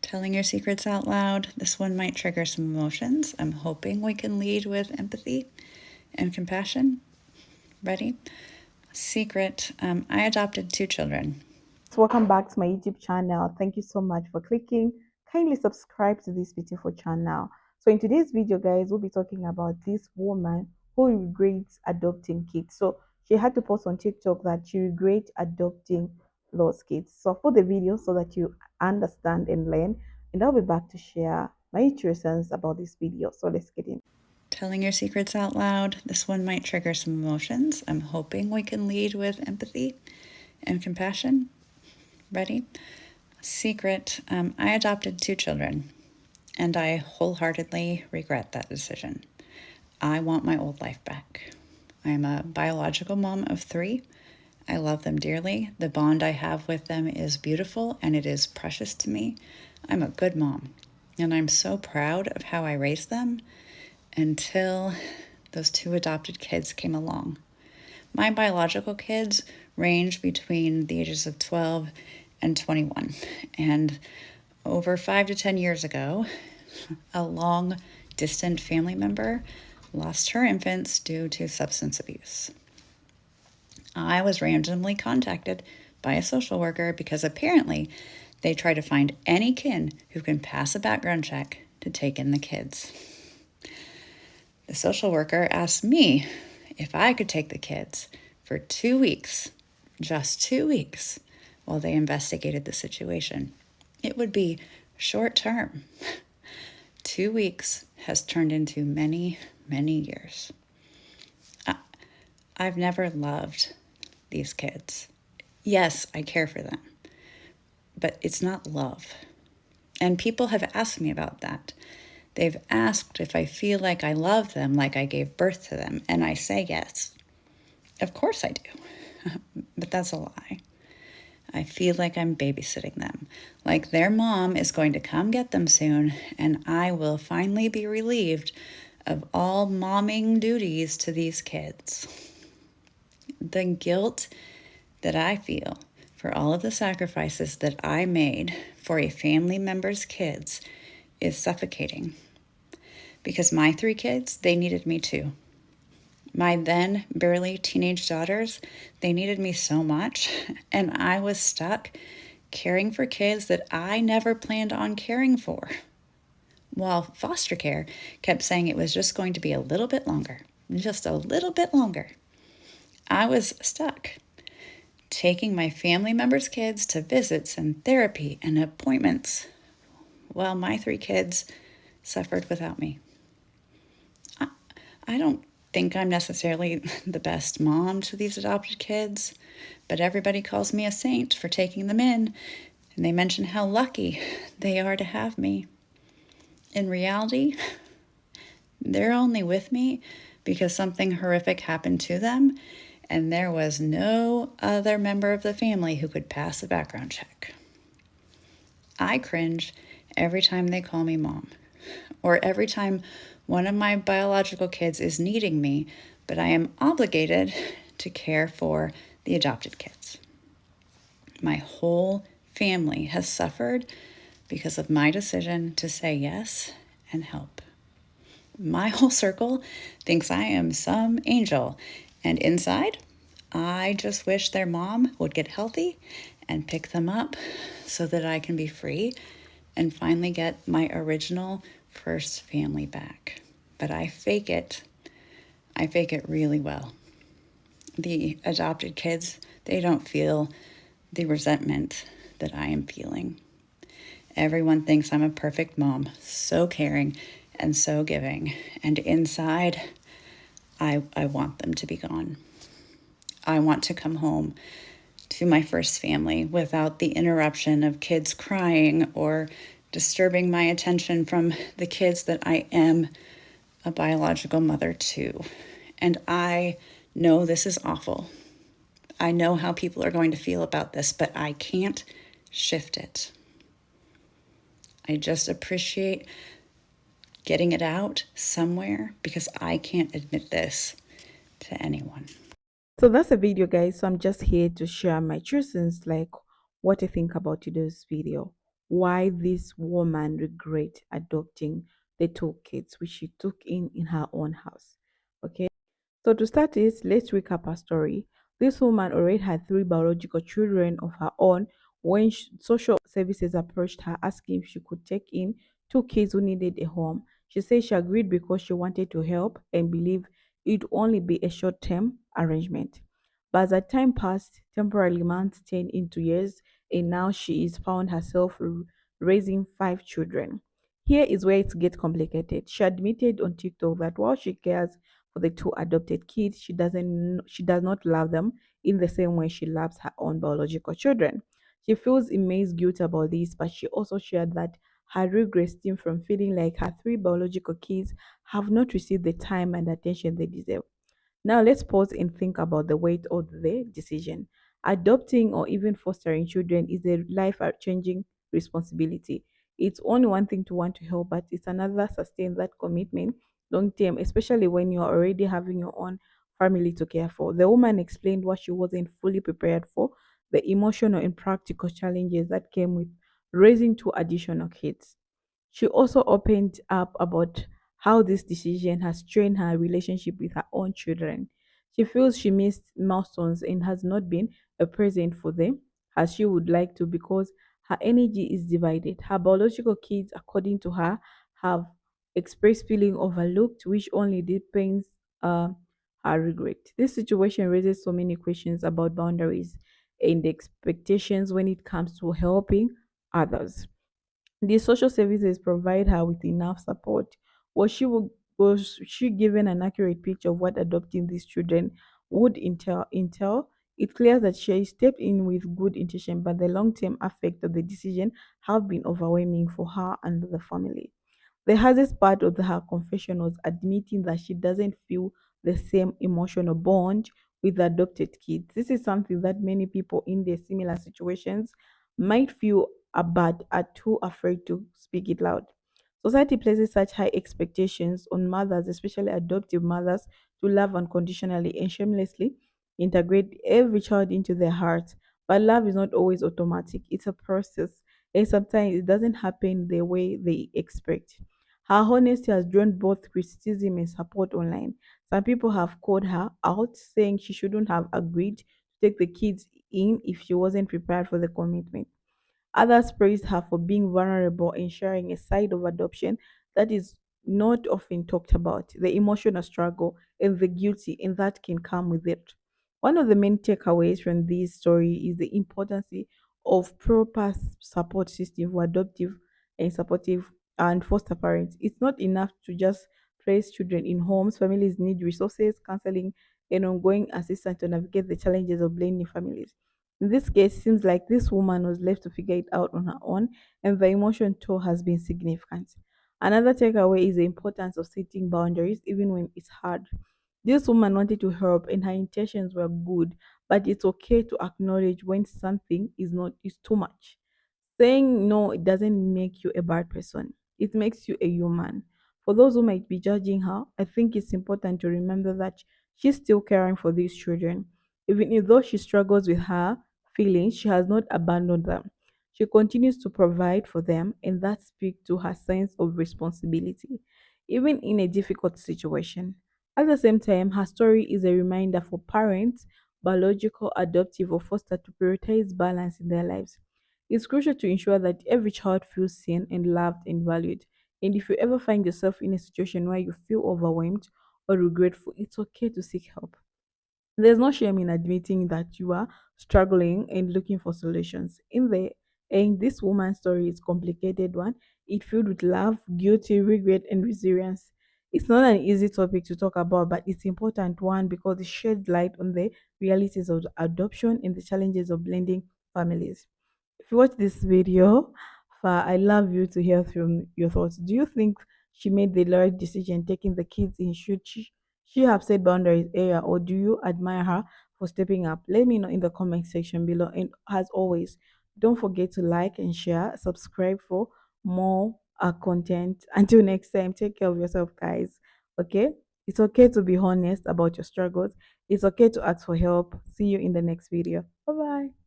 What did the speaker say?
Telling your secrets out loud. This one might trigger some emotions. I'm hoping we can lead with empathy and compassion. Ready? Secret. I adopted 2 children. So welcome back to my YouTube channel. Thank you so much for clicking. Kindly subscribe to this beautiful channel. So in today's video, guys, we'll be talking about this woman who regrets adopting kids. So she had to post on TikTok that she regrets adopting lost kids. So for the video so that you understand and learn, and I'll be back to share my intuitions about this video. So let's get in. Telling your secrets out loud. This one might trigger some emotions. I'm hoping we can lead with empathy and compassion. Ready? Secret. I adopted 2 children, and I wholeheartedly regret that decision. I want my old life back. I am a biological mom of 3. I love them dearly. The bond I have with them is beautiful and it is precious to me. I'm a good mom, and I'm so proud of how I raised them until those 2 adopted kids came along. My biological kids range between the ages of 12 and 21, and over 5 to 10 years ago, a long distant family member lost her infants due to substance abuse. I was randomly contacted by a social worker because apparently they try to find any kin who can pass a background check to take in the kids. The social worker asked me if I could take the kids for 2 weeks, just 2 weeks, while they investigated the situation. It would be short term. 2 weeks has turned into many, many years. I've never loved these kids. Yes, I care for them, but it's not love. And people have asked me about that. They've asked if I feel like I love them, like I gave birth to them, and I say yes. Of course I do, but that's a lie. I feel like I'm babysitting them, like their mom is going to come get them soon, and I will finally be relieved of all momming duties to these kids. The guilt that I feel for all of the sacrifices that I made for a family member's kids is suffocating. Because my 3 kids, they needed me too. My then barely teenage daughters, they needed me so much, and I was stuck caring for kids that I never planned on caring for. While foster care kept saying it was just going to be a little bit longer, just a little bit longer. I was stuck taking my family members' kids to visits and therapy and appointments while my 3 kids suffered without me. I don't think I'm necessarily the best mom to these adopted kids, but everybody calls me a saint for taking them in, and they mention how lucky they are to have me. In reality, they're only with me because something horrific happened to them, and there was no other member of the family who could pass a background check. I cringe every time they call me mom, or every time one of my biological kids is needing me, but I am obligated to care for the adopted kids. My whole family has suffered because of my decision to say yes and help. My whole circle thinks I am some angel, and inside, I just wish their mom would get healthy and pick them up so that I can be free and finally get my original first family back. But I fake it. I fake it really well. The adopted kids, they don't feel the resentment that I am feeling. Everyone thinks I'm a perfect mom, so caring and so giving. And inside, I want them to be gone. I want to come home to my first family without the interruption of kids crying or disturbing my attention from the kids that I am a biological mother to. And I know this is awful. I know how people are going to feel about this, but I can't shift it. I just appreciate getting it out somewhere because I can't admit this to anyone. So that's a video, guys. So I'm just here to share my choosings, like what I think about today's video. why this woman regret adopting the two kids which she took in her own house. Okay. So to start this, let's recap her story. This woman already had three biological children of her own when social services approached her asking if she could take in two kids who needed a home. She said she agreed because she wanted to help and believed it'd only be a short-term arrangement. But as the time passed, temporarily months turned into years, and now she is found herself raising five children. Here is where it gets complicated. She admitted on TikTok that while she cares for the two adopted kids, she does not love them in the same way she loves her own biological children. She feels immense guilt about this, but she also shared that her regret stem from feeling like her three biological kids have not received the time and attention they deserve. Now, let's pause and think about the weight of the decision. Adopting or even fostering children is a life changing responsibility. It's only one thing to want to help, but it's another sustain that commitment long term, especially when you're already having your own family to care for. The woman explained what she wasn't fully prepared for, the emotional and practical challenges that came with raising two additional kids. She also opened up about how this decision has strained her relationship with her own children. She feels she missed milestones and has not been a present for them as she would like to because her energy is divided. Her biological kids, according to her, have expressed feeling overlooked, which only deepens uh, her regret. This situation raises so many questions about boundaries and expectations when it comes to helping others. The social services provide her with enough support. Was she given an accurate picture of what adopting these children would entail? It clear that she stepped in with good intention, but the long-term effect of the decision have been overwhelming for her and the family. The hardest part of her confession was admitting that she doesn't feel the same emotional bond with the adopted kids. This is something that many people in their similar situations might feel but are too afraid to speak it loud. Society places such high expectations on mothers, especially adoptive mothers, to love unconditionally and shamelessly integrate every child into their heart. But love is not always automatic, it's a process, and sometimes it doesn't happen the way they expect. Her honesty has drawn both criticism and support online. Some people have called her out, saying she shouldn't have agreed to take the kids in if she wasn't prepared for the commitment. Others praise her for being vulnerable and sharing a side of adoption that is not often talked about, the emotional struggle and the guilty, and that can come with it. One of the main takeaways from this story is the importance of proper support system for adoptive and supportive and foster parents. It's not enough to just place children in homes. Families need resources, counseling, and ongoing assistance to navigate the challenges of blending families. In this case, it seems like this woman was left to figure it out on her own, and the emotion toll has been significant. Another takeaway is the importance of setting boundaries even when it's hard. This woman wanted to help and her intentions were good, but it's okay to acknowledge when something is too much. Saying no, it doesn't make you a bad person. It makes you a human. For those who might be judging her, I think it's important to remember that she's still caring for these children. Even though she struggles with her feelings, she has not abandoned them. She continues to provide for them, and that speaks to her sense of responsibility, even in a difficult situation. At the same time, her story is a reminder for parents, biological, adoptive, or foster, to prioritize balance in their lives. It's crucial to ensure that every child feels seen and loved and valued. And if you ever find yourself in a situation where you feel overwhelmed or regretful, it's okay to seek help. There's no shame in admitting that you are struggling and looking for solutions. In the end, this woman's story is a complicated one. It's filled with love, guilty, regret, and resilience. It's not an easy topic to talk about, but it's important one because it sheds light on the realities of adoption and the challenges of blending families. If you watch this video, I love you to hear from your thoughts. Do you think she made the right decision taking the kids in? Should she have set boundaries earlier, or do you admire her for stepping up? Let me know in the comment section below. And as always, don't forget to like and share, subscribe for more content. Until next time, take care of yourself, guys. Okay? It's okay to be honest about your struggles. It's okay to ask for help. See you in the next video. Bye bye.